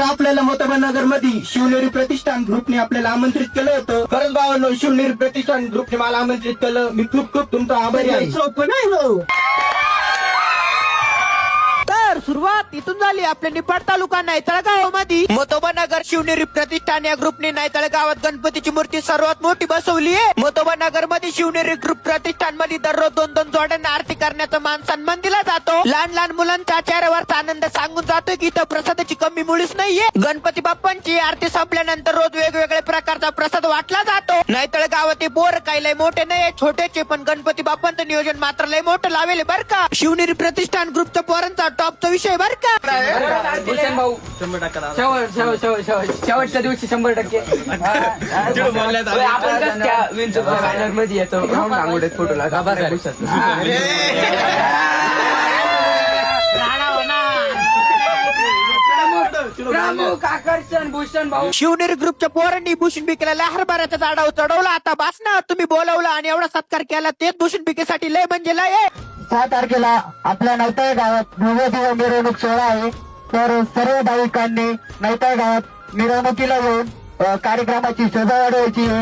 आपल्याला मोताबानगर मध्ये शिवनेरी प्रतिष्ठान ग्रुपने आपल्याला आमंत्रित केलं होतं. खरंच भावांनो, शिवनेरी प्रतिष्ठान ग्रुपने मला आमंत्रित केलं. मी खूप खूप तुमचा आभारी आहे. तर सुरुवात इथून झाली आपल्या निफाड तालुका नायतळ गावामध्ये मोतोबानगर शिवनेरी प्रतिष्ठान या ग्रुपने नायतळ गावात गणपतीची मूर्ती सर्वात मोठी बसवली आहे. मोतोबानगर मध्ये शिवनेरी ग्रुप प्रतिष्ठान मध्ये दररोज 2-2 जोड्यांना आरती करण्याचा मान सन्मान दिला जातो. लहान लहान मुलांच्या चेहऱ्यावरचा आनंद सांगून जातोय की इथं प्रसादाची कमी मुळीच नाहीये. गणपती बाप्पांची आरती संपल्यानंतर रोज वेगवेगळ्या प्रकारचा प्रसाद वाटला जातो. नायतळ गावात हे बोर काही लय मोठे नाही, छोटेचे, पण गणपती बाप्पांचं नियोजन मात्र लय मोठं लावेल बर का. शिवनेरी प्रतिष्ठान ग्रुपच्या पोरांचा टॉपचा विषय बर का. भूषण भाऊ 100% शेवटच्या दिवशी 100%. आपण कसं त्या विंचू बॅनर मध्ये येतो फोटो लागा. प्रमुख आकर्षण भूषण भाऊ. शिवनेरी ग्रुपच्या पोरांनी भूषण बिकेला हरभऱ्याच्या झाडावर चढवला. आता बास ना, तुम्ही बोलावला आणि एवढा सत्कार केला तेच भूषण बिकेसाठी लय म्हणजे लय आहे. 6 तारखेला आपल्या नायतळ गावात भव्य दिव्य मिरवणूक सोहळा आहे. तर सर्व भाविकांनी नायतळ गावात मिरवणुकीला येऊन कार्यक्रमाची शोभा वाढवायची आहे.